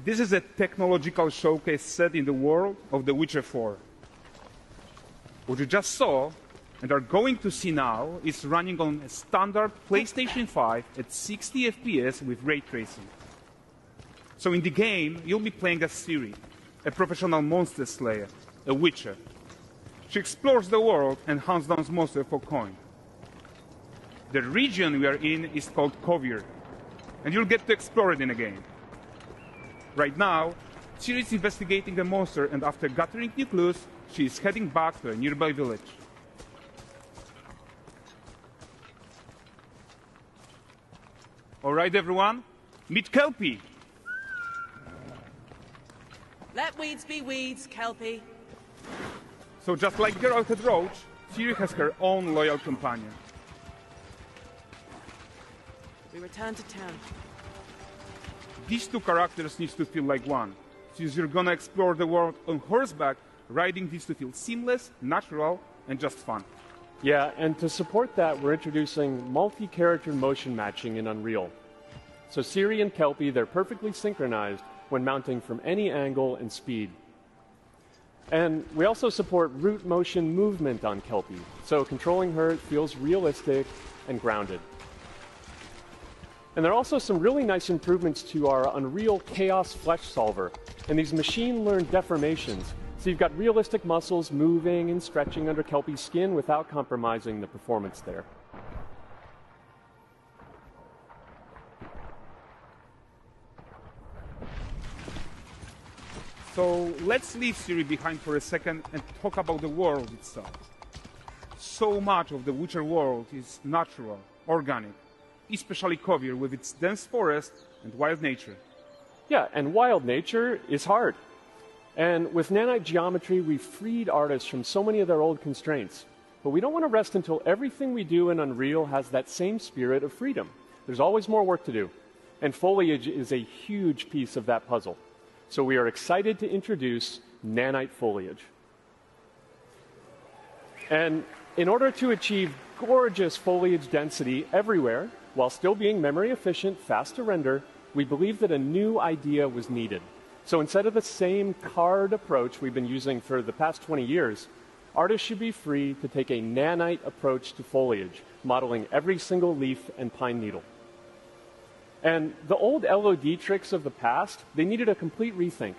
This is a technological showcase set in the world of The Witcher 4. What you just saw and are going to see now is running on a standard PlayStation 5 at 60 FPS with ray tracing. So in the game, you'll be playing as Ciri, a professional monster slayer, a witcher. She explores the world and hunts down monsters for coin. The region we are in is called Kovir, and you'll get to explore it in a game. Right now, Ciri is investigating a monster, and after gathering new clues, she is heading back to a nearby village. All right, everyone, meet Kelpie. Let weeds be weeds, Kelpie. So just like Geralt had Roach, Ciri has her own loyal companion. We return to town. These two characters need to feel like one. Since you're gonna explore the world on horseback, riding needs to feel seamless, natural, and just fun. Yeah, and to support that, we're introducing multi-character motion matching in Unreal. So Ciri and Kelpie, they're perfectly synchronized when mounting from any angle and speed. And we also support root motion movement on Kelpie, so controlling her feels realistic and grounded. And there are also some really nice improvements to our Unreal Chaos Flesh Solver and these machine-learned deformations. So you've got realistic muscles moving and stretching under Kelpie's skin without compromising the performance there. So let's leave Ciri behind for a second and talk about the world itself. So much of the Witcher world is natural, organic, especially Kovir with its dense forest and wild nature. Yeah, and wild nature is hard. And with nanite geometry, we've freed artists from so many of their old constraints. But we don't want to rest until everything we do in Unreal has that same spirit of freedom. There's always more work to do. And foliage is a huge piece of that puzzle. So we are excited to introduce nanite foliage. And in order to achieve gorgeous foliage density everywhere, while still being memory efficient, fast to render, we believe that a new idea was needed. So instead of the same card approach we've been using for the past 20 years, artists should be free to take a nanite approach to foliage, modeling every single leaf and pine needle. And the old LOD tricks of the past, they needed a complete rethink.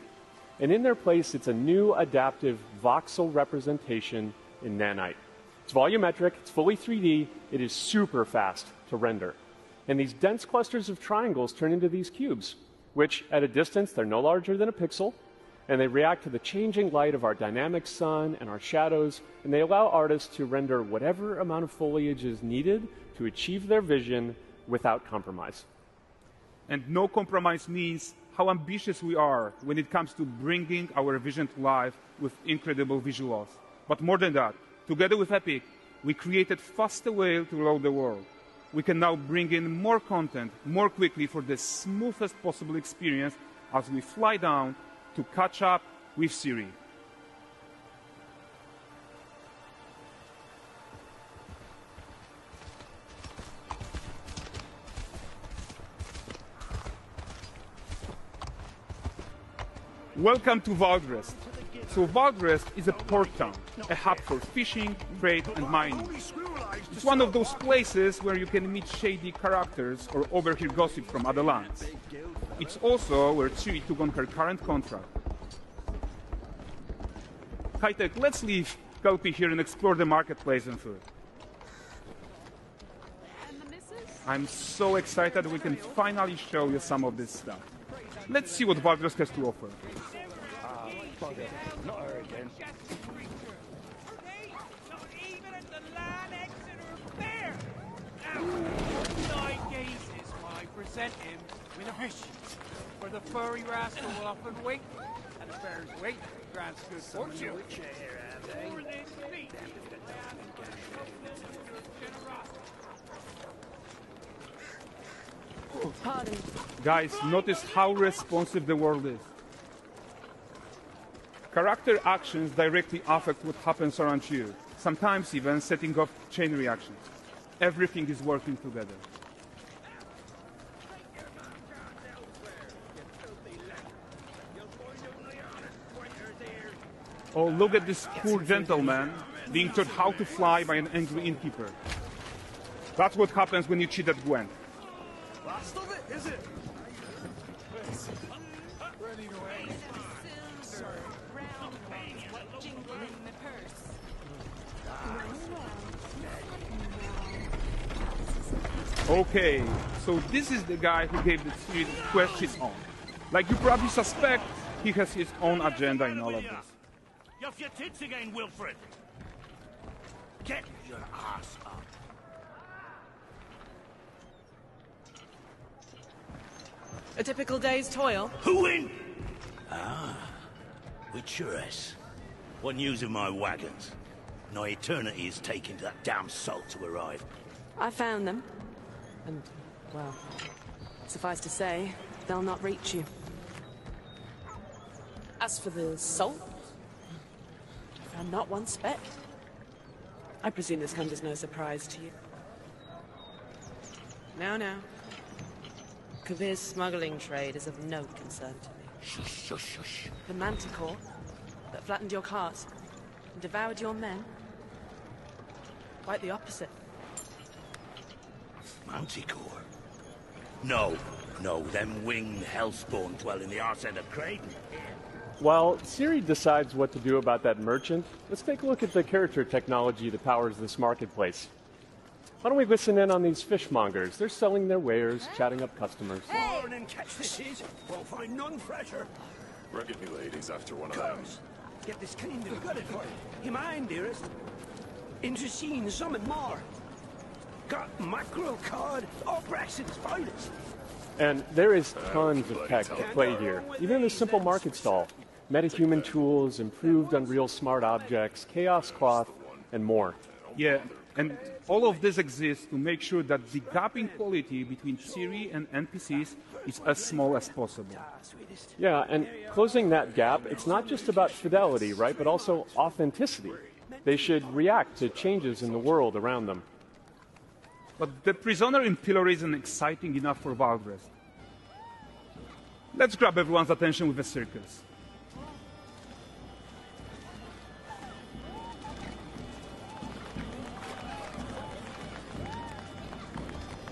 And in their place, it's a new adaptive voxel representation in nanite. It's volumetric, it's fully 3D, it is super fast to render. And these dense clusters of triangles turn into these cubes, which at a distance, they're no larger than a pixel, and they react to the changing light of our dynamic sun and our shadows, and they allow artists to render whatever amount of foliage is needed to achieve their vision without compromise. And no compromise means how ambitious we are when it comes to bringing our vision to life with incredible visuals. But more than that, together with Epic, we created faster way to load the world. We can now bring in more content more quickly for the smoothest possible experience as we fly down to catch up with Ciri. Welcome to Valdrest. So Valdrest is a port town, a hub for fishing, trade and mining. It's one of those places where you can meet shady characters or overhear gossip from other lands. It's also where Ciri took on her current contract. High-tech, let's leave Kelpie here and explore the marketplace and food. I'm so excited we can finally show you some of this stuff. Let's see what Valdrest has to offer. Not her again. Present him with a fish, where the furry rascal will often wait, and the bear's weight grants good fortune. Pardon. Guys, notice how responsive the world is. Character actions directly affect what happens around you, sometimes even setting off chain reactions. Everything is working together. Oh, look at this poor gentleman being taught how to fly by an angry innkeeper. That's what happens when you cheat at Gwent. Last of it, is it? Okay, so this is the guy who gave the series quest his own. Like you probably suspect, he has his own agenda in all of this. You off your tits again, Wilfred. Get your ass up. A typical day's toil. Who in? Ah, Witcheress. What news of my wagons? No eternity is taking that damn salt to arrive. I found them. And, well, suffice to say, they'll not reach you. As for the salt, I found not one speck. I presume this comes as no surprise to you. Now. Kavir's smuggling trade is of no concern to me. Shush, shush, shush. The manticore that flattened your cart and devoured your men? Quite the opposite. Manticore? No, them winged hellspawn dwell in the arse end of Creighton. While Ciri decides what to do about that merchant, let's take a look at the character technology that powers this marketplace. Why don't we listen in on these fishmongers? They're selling their wares, chatting up customers. Morning, catch fishes. Won't find none fresher. Reckon me lady's after one of those. Get this kind of got it for you. You mind, dearest? Into seeing something more. Got mackerel cod, all Brexit's finest. And there is tons of tech at play here, even in this simple market stall. Metahuman tools, improved Unreal smart objects, chaos cloth, and more. Yeah, and all of this exists to make sure that the gap in quality between Ciri and NPCs is as small as possible. Yeah, and closing that gap, it's not just about fidelity, right, but also authenticity. They should react to changes in the world around them. But the prisoner in pillory isn't exciting enough for Valdres. Let's grab everyone's attention with a circus.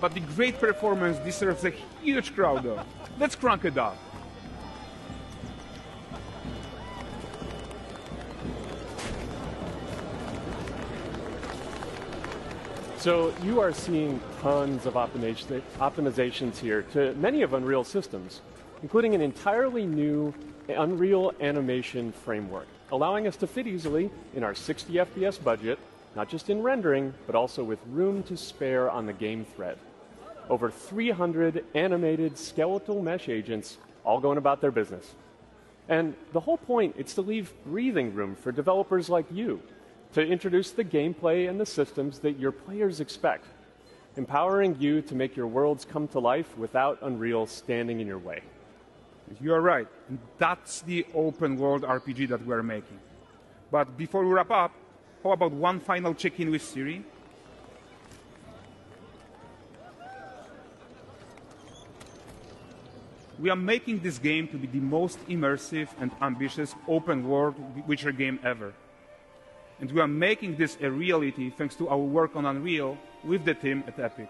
But the great performance deserves a huge crowd though. Let's crank it up. So you are seeing tons of optimizations here to many of Unreal systems, including an entirely new Unreal animation framework, allowing us to fit easily in our 60 FPS budget, not just in rendering, but also with room to spare on the game thread. Over 300 animated skeletal mesh agents all going about their business. And the whole point is to leave breathing room for developers like you to introduce the gameplay and the systems that your players expect, empowering you to make your worlds come to life without Unreal standing in your way. You are right. And that's the open world RPG that we're making. But before we wrap up, how about one final check-in with Ciri? We are making this game to be the most immersive and ambitious open world Witcher game ever. And we are making this a reality thanks to our work on Unreal with the team at Epic.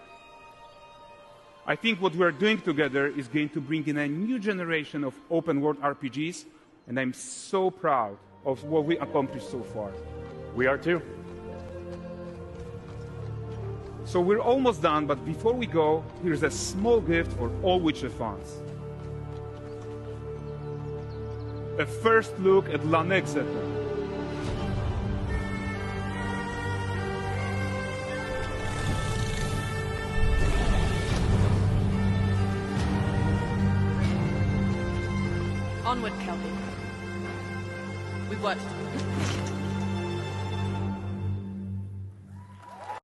I think what we are doing together is going to bring in a new generation of open world RPGs, and I'm so proud of what we accomplished so far. We are too. So we're almost done, but before we go, here's a small gift for all Witcher fans. A first look at Lanexeter. Onward, Kelpie. We've worked.